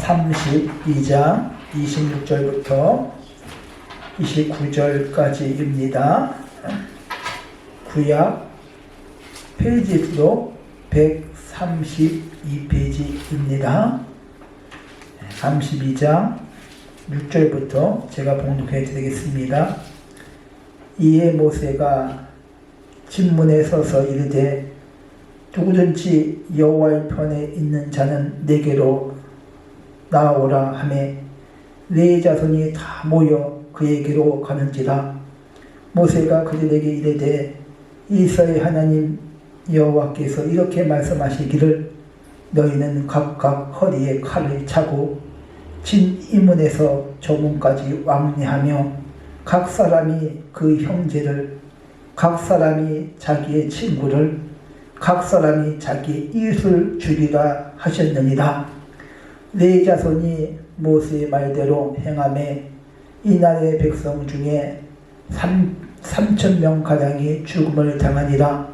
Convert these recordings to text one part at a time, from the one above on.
32장 26절부터 29절까지입니다. 구약 페이지도 132페이지입니다. 32장 6절부터 제가 봉독해 드리겠습니다. 이에 모세가 진문에 서서 이르되 누구든지 여호와의 편에 있는 자는 내게로 나오라 하매 네 자손이 다 모여 그에게로 가는지라. 모세가 그들에게 이르되 이스라엘 하나님 여호와께서 이렇게 말씀하시기를 너희는 각각 허리에 칼을 차고 진 이문에서 저 문까지 왕래하며 각 사람이 그 형제를, 각 사람이 자기의 친구를, 각 사람이 자기 이웃을 죽이라 하셨느니라. 네 자손이 모세의 말대로 행하매 이날의 백성 중에 3,000명가량이 죽음을 당하니라.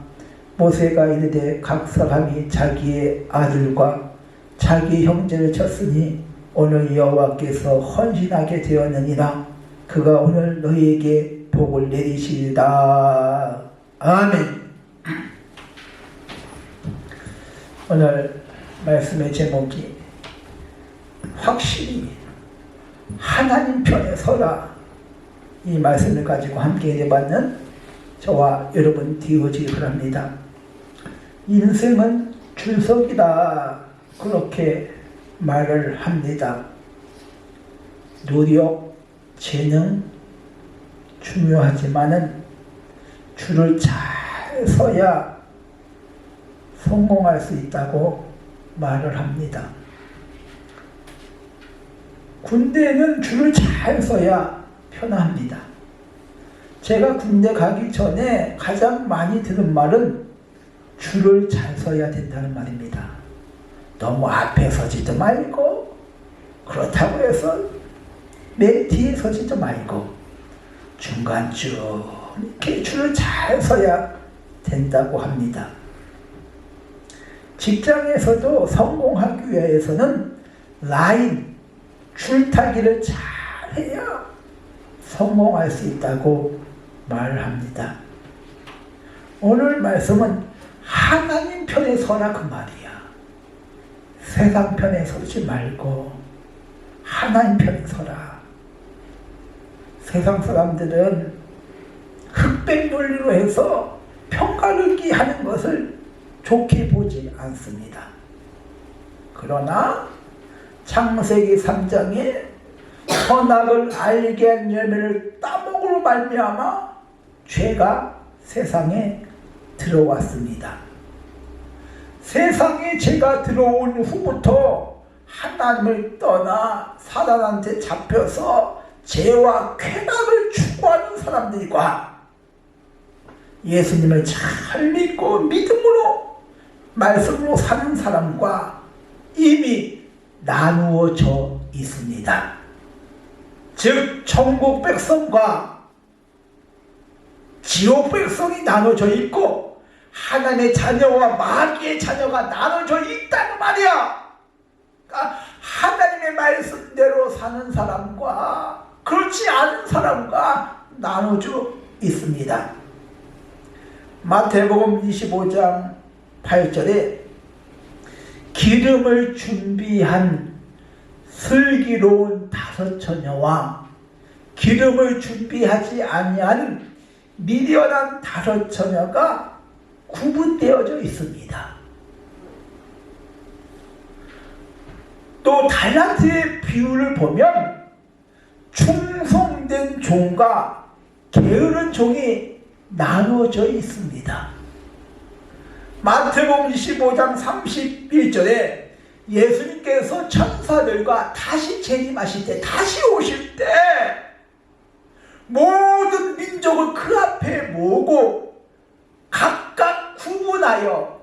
모세가 이르되 각 사람이 자기의 아들과 자기 형제를 쳤으니 오늘 여호와께서 헌신하게 되었느니라. 그가 오늘 너희에게 복을 내리시리다. 아멘. 오늘 말씀의 제목이 확실히 하나님 편에 서라, 이 말씀을 가지고 함께 해봤는 저와 여러분 되어지기 바랍니다. 인생은 줄석이다, 그렇게 말을 합니다. 노력, 재능 중요하지만은 줄을 잘 서야 성공할 수 있다고 말을 합니다. 군대에는 줄을 잘 서야 편합니다. 제가 군대 가기 전에 가장 많이 들은 말은 줄을 잘 서야 된다는 말입니다. 너무 앞에 서지도 말고, 그렇다고 해서 맨 뒤에 서지도 말고 중간쯤 이렇게 줄을 잘 서야 된다고 합니다. 직장에서도 성공하기 위해서는 라인, 줄타기를 잘해야 성공할 수 있다고 말합니다. 오늘 말씀은 하나님 편에 서라, 그 말이야. 세상 편에 서지 말고 하나님 편에 서라. 세상 사람들은 흑백 논리로 해서 평가르기 하는 것을 좋게 보지 않습니다. 그러나 창세기 3장에 선악을 알게 한 열매를 따먹으로 말미암아 죄가 세상에 들어왔습니다. 세상에 죄가 들어온 후부터 하나님을 떠나 사단한테 잡혀서 죄와 쾌락을 추구하는 사람들과 예수님을 잘 믿고 믿음으로 말씀으로 사는 사람과 이미 나누어져 있습니다. 즉 천국 백성과 지옥 백성이 나눠져 있고 하나님의 자녀와 마귀의 자녀가 나눠져 있다는 말이야. 그러니까 하나님의 말씀대로 사는 사람과 그렇지 않은 사람과 나눠져 있습니다. 마태복음 25장 8절에 기름을 준비한 슬기로운 5 처녀와 기름을 준비하지 아니한 미련한 5 처녀가 구분되어져 있습니다. 또 달란트의 비유를 보면 충성된 종과 게으른 종이 나누어져 있습니다. 마태복음 25장 31절에 예수님께서 천사들과 다시 재림하실 때, 다시 오실 때 모든 민족을 그 앞에 모으고 각각 구분하여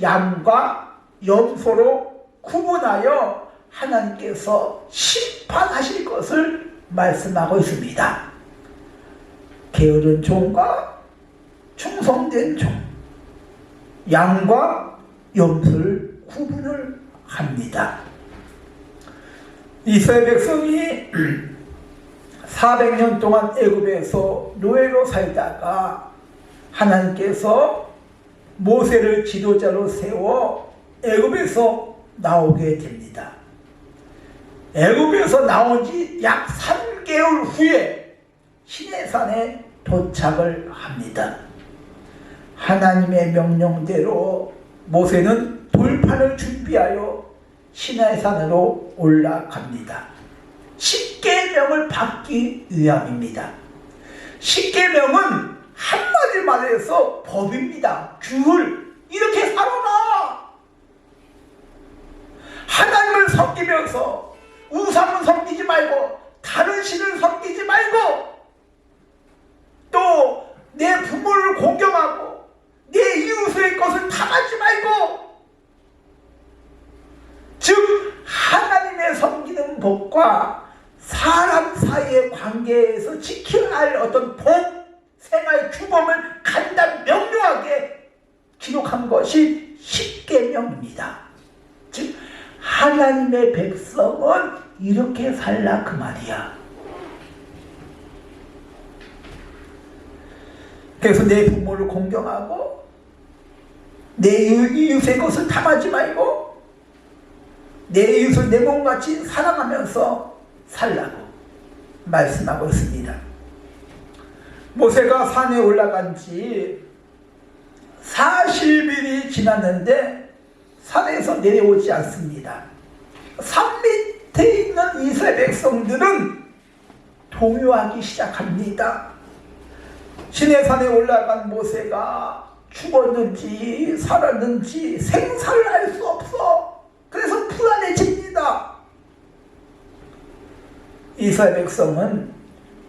양과 염소로 구분하여 하나님께서 심판하실 것을 말씀하고 있습니다. 게으른 종과 충성된 종, 양과 염소를 구분을 합니다. 이스라엘 백성이 400년 동안 애굽에서 노예로 살다가 하나님께서 모세를 지도자로 세워 애굽에서 나오게 됩니다. 애굽에서 나온 지 약 3개월 후에 시내산에 도착을 합니다. 하나님의 명령대로 모세는 돌판을 준비하여 시내산으로 올라갑니다. 십계명을 받기 위함입니다. 십계명은 한마디 말해서 법입니다. 규율. 이렇게 살아라. 하나님을 섬기면서 우상을 섬기지 말고 다른 신을 섬기지 말고 또 내 부모를 공경하고 내 이웃의 것을 탐하지 말고 즉 하나님의 섬기는 법과 사람 사이의 관계에서 지켜야 할 어떤 법, 생활 규범을 간단 명료하게 기록한 것이 십계명입니다. 즉 하나님의 백성은 이렇게 살라 그 말이야. 그래서 내 부모를 공경하고 내 이웃의 것을 탐하지 말고 내 이웃을 내 몸같이 사랑하면서 살라고 말씀하고 있습니다. 모세가 산에 올라간 지 40일이 지났는데 산에서 내려오지 않습니다. 산 밑에 있는 이스라엘 백성들은 동요하기 시작합니다. 시내산에 올라간 모세가 죽었는지 살았는지 생사를 알 수 없어. 그래서 불안해집니다. 이스라엘 백성은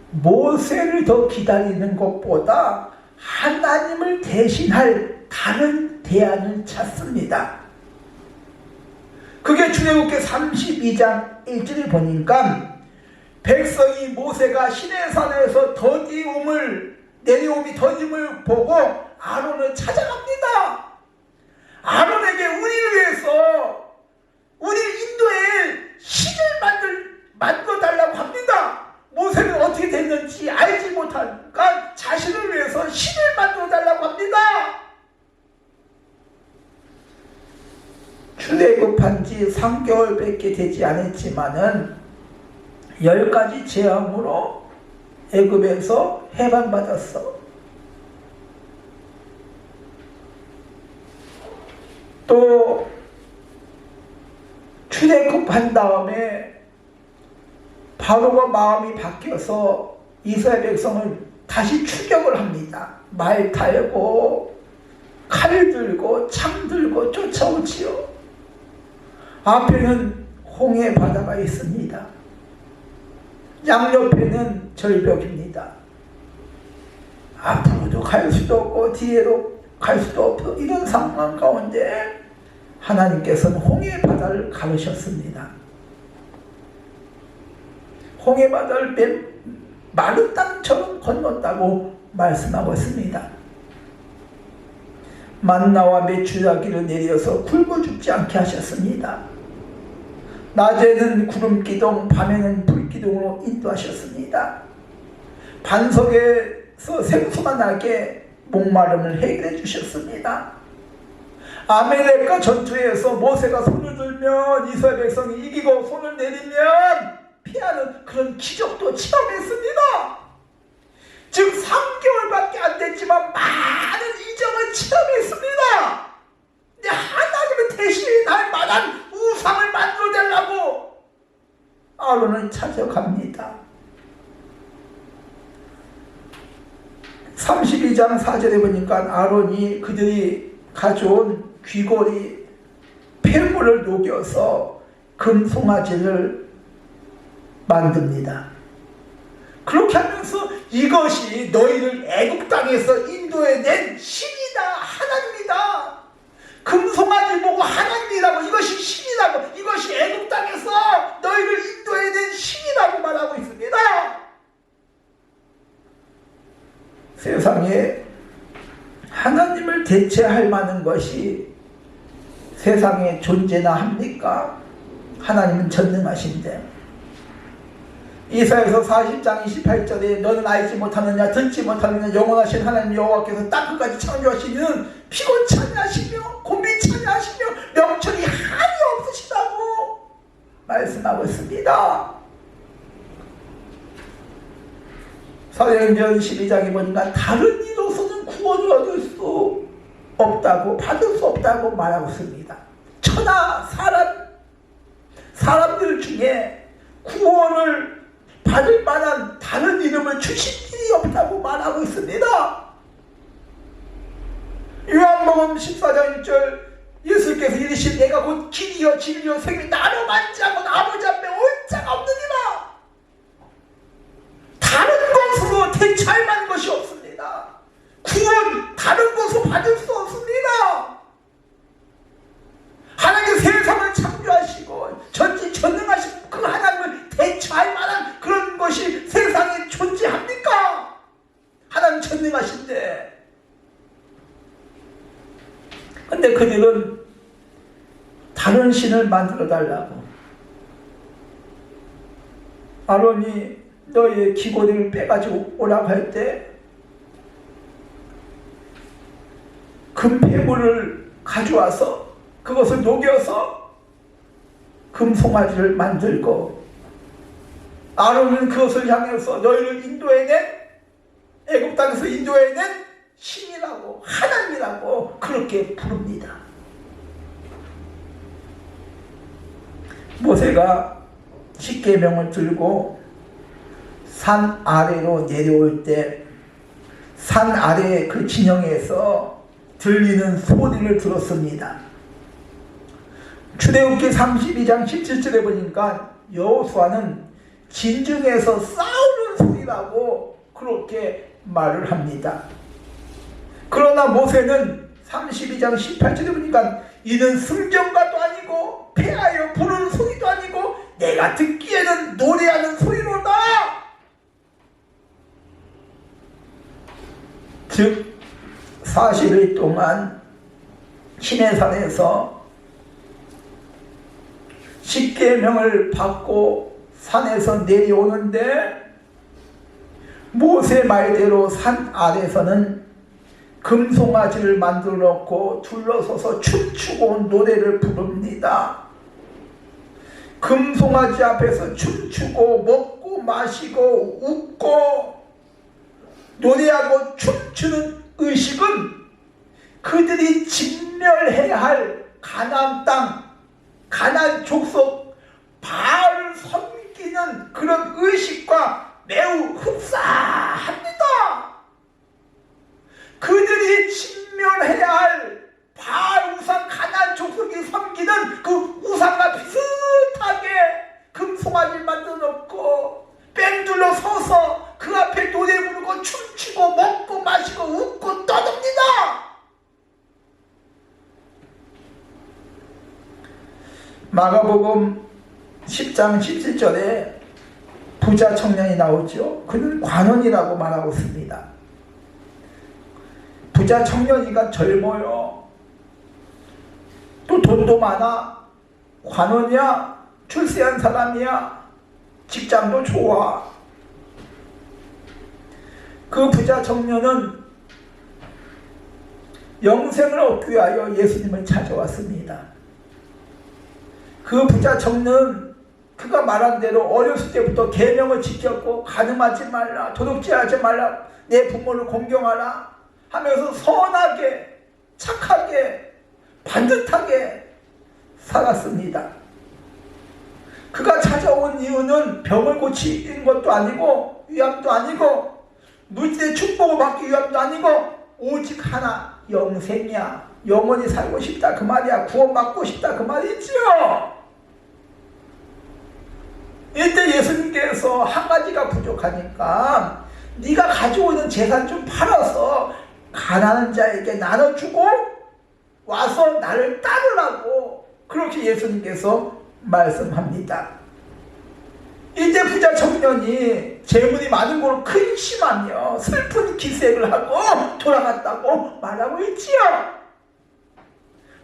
모세를 더 기다리는 것보다 하나님을 대신할 다른 대안을 찾습니다. 그게 출애굽기 32장 1절에 보니까 백성이 모세가 시내산에서 내려옴이 더디움을 보고 아론을 찾아갑니다. 아론에게 우리를 위해서 우리 인도에 신을 만들어달라고 합니다. 모세는 어떻게 됐는지 알지 못하니까 자신을 위해서 신을 만들어달라고 합니다. 출애굽한 지 3개월밖에 되지 않았지만은 10가지 재앙으로 애굽에서 해방받았어. 또 출애굽한 다음에 바로가 마음이 바뀌어서 이스라엘 백성을 다시 추격을 합니다. 말 달고 칼 들고 창 들고 쫓아오지요. 앞에는 홍해 바다가 있습니다. 양옆에는 절벽입니다. 앞으로도 갈 수도 없고 뒤에도 갈 수도 없고 이런 상황 가운데 하나님께서는 홍해 바다를 가르셨습니다. 홍해 바다를 마른 땅처럼 건넜다고 말씀하고 있습니다. 만나와 메추라기를 내려서 굶어 죽지 않게 하셨습니다. 낮에는 구름기둥, 밤에는 불기둥으로 인도하셨습니다. 반석에서 생수가 나게 목마름을 해결해 주셨습니다. 아멜렉과 전투에서 모세가 손을 들면 이스라엘 백성이 이기고 손을 내리면 피하는 그런 기적도 체험했습니다. 즉 3개월밖에 안 됐지만 많은 이적을 체험했습니다. 근데 하나님은 대신할 만한 우상을 만들어달라고 아론을 찾아갑니다. 32장 4절에 보니까 아론이 그들이 가져온 귀걸이 폐물을 녹여서 금송아지를 만듭니다. 그렇게 하면서 이것이 너희를 애국 땅에서 인도해낸 신이다, 하나님이다. 금송아지 보고 하나님이라고, 이것이 신이라고, 이것이 애국 땅에서 너희를 인도해낸 신이라고 말하고 있습니다. 세상에 하나님을 대체할 만한 것이 세상에 존재나 합니까? 하나님은 전능하신데 이사야서 40장 28절에 너는 알지 못하느냐 듣지 못하느냐 영원하신 하나님 여호와께서 땅끝까지 창조하신 이는 피곤찮이 하시며 곤비찮이 하시며 명철이 한이 없으시다고 말씀하고 있습니다. 사도행전 12장에 보니까 다른 이로서는 구원을 얻을 수 없다고 받을 수 없다고 말하고 있습니다. 천하 사람들 중에 구원을 받을 만한 다른 이름을 주신 일이 없다고 말하고 있습니다. 요한복음 14장 1절 예수께서 이르시되 내가 곧 길이요 진리요 생명이 나로 만지하고 아버지 앞에 올 자가 없느니라. 다른 것으로 대체할 만한 것이 없습니다. 구원 다른 것으로 받을 수 없습니다. 하나님의 세상을 창조하시고 전지전능하신 그 하나님을 대체할 만한 그런 것이 세상에 존재합니까? 하나님 전능하신데. 근데 그들은 다른 신을 만들어 달라고. 아론이 너의 기고리를 빼가지고 오라고 할 때 금폐물을 가져와서 그것을 녹여서 금송아지를 만들고 아론은 그것을 향해서 너희를 인도해낸 애굽 땅에서 인도해낸 신이라고 하나님이라고 그렇게 부릅니다. 모세가 십계명을 들고 산 아래로 내려올 때 산 아래 그 진영에서 들리는 소리를 들었습니다. 출애굽기 32장 17절에 보니까 여호수아는 진중에서 싸우는 소리라고 그렇게 말을 합니다. 그러나 모세는 32장 18절에 보니까 이는 승전가도 아니고 패하여 부르는 소리도 아니고 내가 듣기에는 노래하는 소리로다. 즉 40일 동안 시내산에서 십계명을 받고 산에서 내려오는데 모세 말대로 산 아래서는 금송아지를 만들어 놓고 둘러서서 춤추고 노래를 부릅니다. 금송아지 앞에서 춤추고 먹고 마시고 웃고 노래하고 춤추는 의식은 그들이 진멸해야 할 가나안 땅, 가나안 족속 바알을 섬기는 그런 의식과 매우 흡사합니다. 그들이 진멸해야 할 바알 우상 가나안 족속이 섬기는 그 우상과 비슷하게 금송아지를 만들어 놓고 뺑둘러 서서 그 앞에 노래 부르고 춤추고 먹고 마시고 웃고 떠듭니다. 마가복음 10장 17절에 부자 청년이 나오죠. 그는 관원이라고 말하고 있습니다. 부자 청년이가 젊어요. 또 돈도 많아. 관원이야. 출세한 사람이야. 직장도 좋아. 그 부자 청년은 영생을 얻기 위하여 예수님을 찾아왔습니다. 그 부자 청년은 그가 말한 대로 어렸을 때부터 계명을 지켰고 간음하지 말라, 도둑질하지 말라, 내 부모를 공경하라 하면서 선하게, 착하게, 반듯하게 살았습니다. 그가 찾아온 이유는 병을 고치는 것도 아니고 위함도 아니고 물질의 축복을 받기 위함도 아니고 오직 하나, 영생이야. 영원히 살고 싶다 그 말이야. 구원받고 싶다 그 말이지요. 이때 예수님께서 한 가지가 부족하니까 네가 가지고 있는 재산 좀 팔아서 가난한 자에게 나눠주고 와서 나를 따르라고 그렇게 예수님께서 말씀합니다. 이때 부자 청년이 재물이 많은 걸로 근심하며 슬픈 기색을 하고 돌아갔다고 말하고 있지요.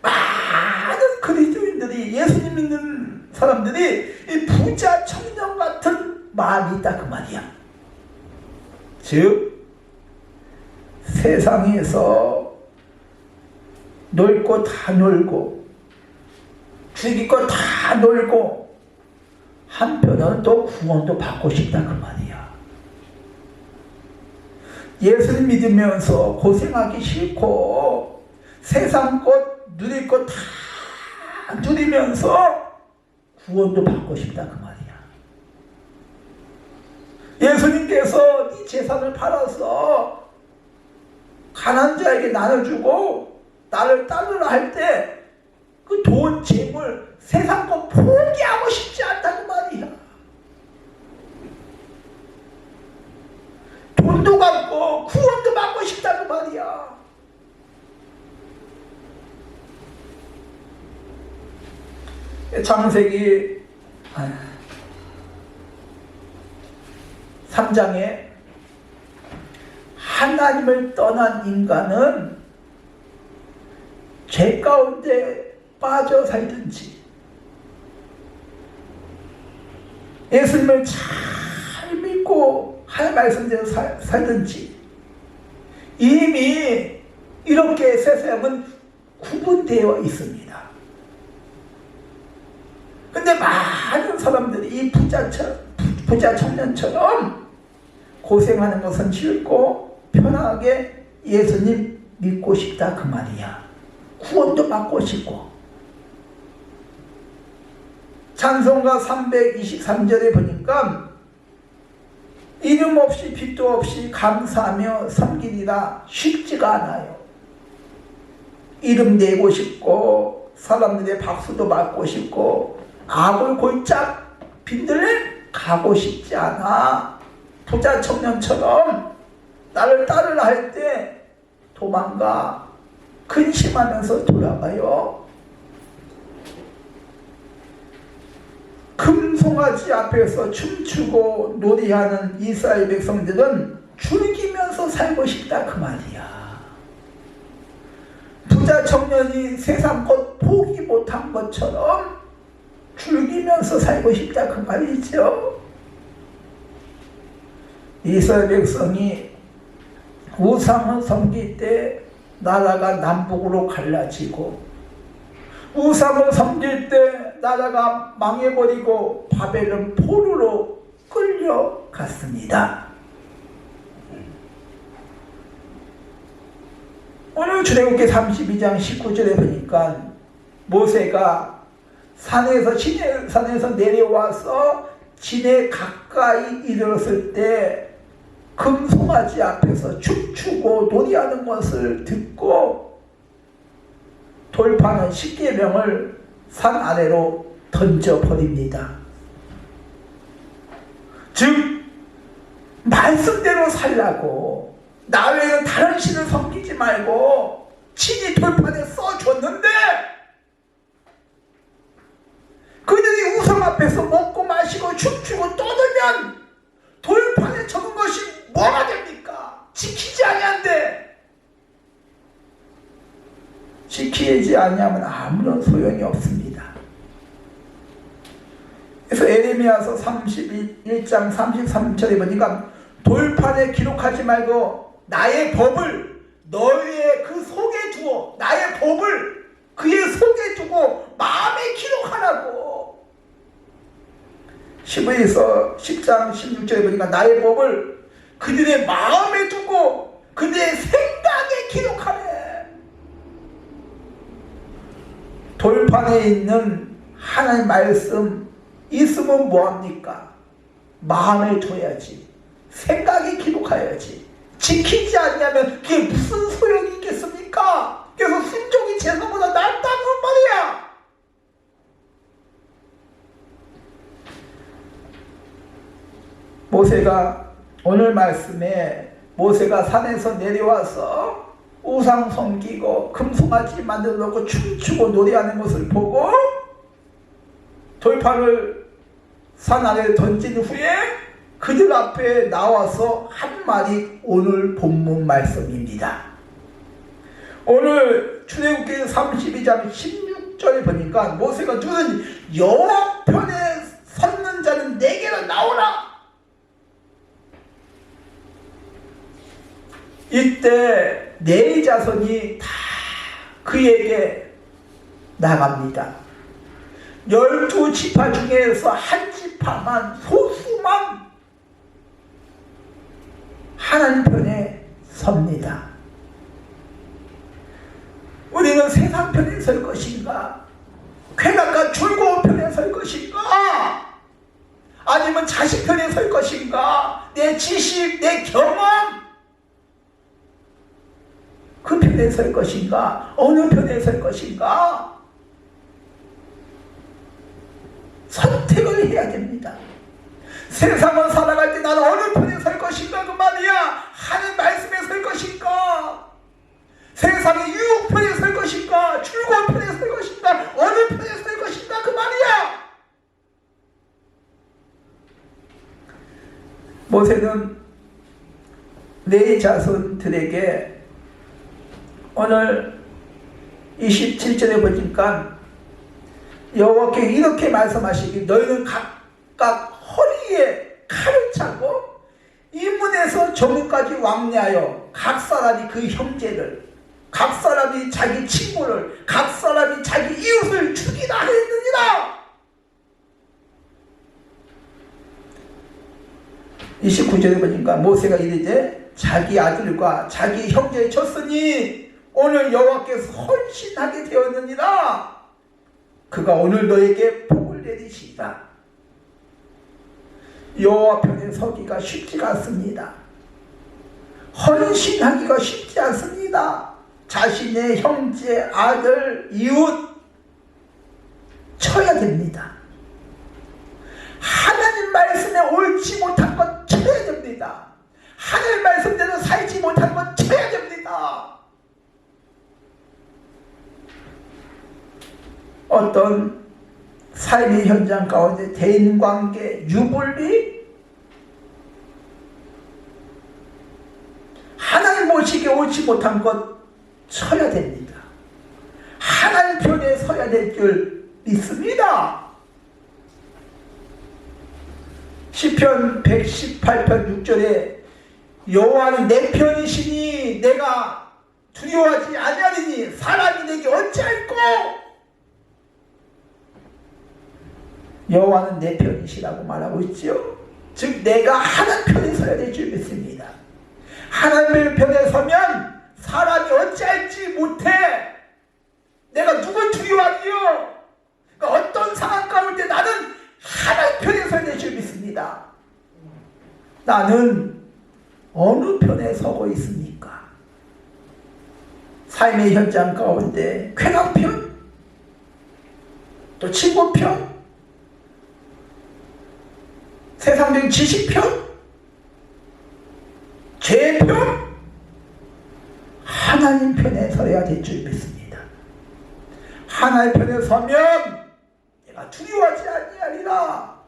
많은 그리스도인들이, 예수님 믿는 사람들이 이 부자 청년 같은 마음이 있다 그 말이야. 즉 세상에서 놀 거 다 놀고 죽일 거 다 놀고 한편은 또 구원도 받고 싶다 그 말이야. 예수님 믿으면서 고생하기 싫고 세상 것 누릴 거 다 누리면서 구원도 받고 싶다 그 말이야. 예수님께서 네 재산을 팔아서 가난한 자에게 나눠주고 나를 따르라 할 때 그 돈, 재물, 세상 것 포기하고 싶지 않다고 말이야. 돈도 갖고 구원도 받고 싶다고 말이야. 창세기 3장에 하나님을 떠난 인간은 죄 가운데 빠져 살든지 예수님을 잘 믿고 하나님 말씀대로 살든지 이미 이렇게 세상은 구분되어 있습니다. 근데 많은 사람들이 이 부자 청년처럼 고생하는 것은 싫고 편하게 예수님 믿고 싶다 그 말이야. 구원도 받고 싶고. 찬송가 323절에 보니까 이름 없이 빚도 없이 감사하며 섬기리라 쉽지가 않아요. 이름 내고 싶고 사람들의 박수도 받고 싶고 악을 골짝 빈들레 가고 싶지 않아. 부자 청년처럼 나를 따르라 할 때 도망가 근심하면서 돌아가요. 금송아지 앞에서 춤추고 놀이하는 이스라엘 백성들은 즐기면서 살고 싶다 그 말이야. 부자 청년이 세상 것 포기 못한 것처럼 즐기면서 살고 싶다 그 말이죠. 이스라엘 백성이 우상을 섬길 때 나라가 남북으로 갈라지고 우상을 섬길 때 나라가 망해버리고 바벨론 포로로 끌려갔습니다. 오늘 출애굽기 32장 19절에 보니까 모세가 산에서 내려와서 진에 가까이 이르렀을 때 금송아지 앞에서 춤추고 놀이하는 것을 듣고 돌파하는 십계명을 산 아래로 던져버립니다. 즉 말씀대로 살라고 나 외에는 다른 신을 섬기지 말고 친히 돌판에 써줬는데 그들이 우상 앞에서 먹고 마시고 춤추고 떠들면 돌판에 적은 것이 뭐가 됩니까? 지키지 아니한데 지키지 아니하면 아무런 소용이 없습니다. 그래서 에레미야서 31장 33절에 보니까 돌판에 기록하지 말고 나의 법을 너의 그 속에 두어 나의 법을 그의 속에 두고 마음에 기록하라고. 시브에서 10장 16절에 보니까 나의 법을 그들의 마음에 두고 그들의 생각에 기록하래. 돌판에 있는 하나님 말씀 있으면 뭐합니까? 마음에 둬야지. 생각에 기록해야지. 지키지 않냐면 그게 무슨 소용이 있겠습니까? 그래서 순종이 제사보다 낫다는 말이야. 모세가 오늘 말씀에 모세가 산에서 내려와서 우상 섬기고 금송아지 만들어 놓고 춤추고 노래하는 것을 보고 돌판을 산 아래에 던진 후에 그들 앞에 나와서 한 말이 오늘 본문 말씀입니다. 오늘 출애굽기 32장 16절에 보니까 모세가 누구든 여호와 편에 섰는 자는 내게로 나오라. 이때 네 자손이 다 그에게 나갑니다. 12지파 중에서 한 지파만, 소수만 하나님 편에 섭니다. 우리는 세상 편에 설 것인가? 쾌락과 즐거운 편에 설 것인가? 아니면 자식 편에 설 것인가? 내 지식, 내 경험, 그 편에 설 것인가? 어느 편에 설 것인가? 선택을 해야 됩니다. 세상을 살아갈 때 나는 어느 편에 설 것인가 그 말이야. 하는 말씀에 설 것인가? 세상의 유혹 편에 설 것인가? 즐거운 편에 설 것인가? 어느 편에 설 것인가 그 말이야. 모세는 네 자손들에게 오늘 27절에 보니까 여호와께서 이렇게 말씀하시기, 너희는 각각 허리에 칼을 차고 이 문에서 저 문까지 왕래하여 각 사람이 그 형제를, 각 사람이 자기 친구를, 각 사람이 자기 이웃을 죽이라 하였느니라. 29절에 보니까 모세가 이르되 자기 아들과 자기 형제의 쳤으니 오늘 여호와께서 헌신하게 되었느니라. 그가 오늘 너에게 복을 내리시리라. 여호와 편에 서기가 쉽지가 않습니다. 헌신하기가 쉽지 않습니다. 자신의 형제, 아들, 이웃 쳐야 됩니다. 하나님 말씀에 옳지 못한 것 쳐야 됩니다. 하나님 말씀대로 살지 못한 것 쳐야 됩니다. 어떤 삶의 현장 가운데 대인관계, 유불리, 하나님 모시기에 옳지 못한 것 쳐야 됩니다. 하나님 편에 서야 될 줄 믿습니다. 시편 118편 6절에 여호와는 내 편이시니 내가 두려워하지 아니하리니 사람이 내게 어찌할꼬. 여호와는 내 편이시라고 말하고 있지요. 즉 내가 하나님 편에 서야 될 줄 믿습니다. 하나님의 편에 서면 사람이 어찌할지 못해. 내가 누굴 두려워하리요. 그러니까 어떤 상황 가운데 나는 하나님 편에 서야 될 줄 믿습니다. 나는 어느 편에 서고 있습니까? 삶의 현장 가운데 쾌락편, 또 친구편, 세상적인 지식편, 죄편, 하나님 편에 서야 될 줄 믿습니다. 하나님 편에 서면 내가 두려워하지 아니하리라.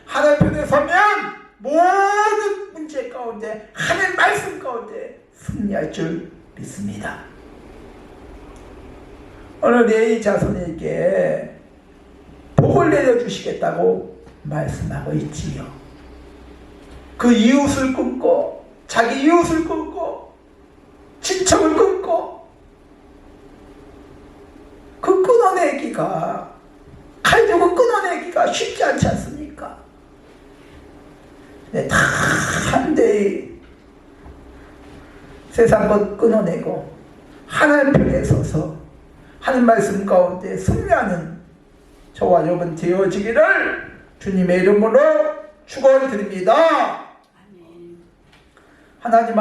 하나님 편에 서면 모든 문제 가운데 하나님 말씀 가운데 승리할 줄 믿습니다. 오늘 네 자손에게 복을 내려주시겠다고 말씀하고 있지요. 그 이웃을 끊고, 자기 이웃을 끊고, 친척을 끊고, 그 끊어내기가, 칼 들고 끊어내기가 쉽지 않지 않습니까? 다 한대의 세상 것 끊어내고 하나님 편에 서서 하는 말씀 가운데 승리하는 저와 여러분 되어지기를 주님의 이름으로 축원드립니다. 하나님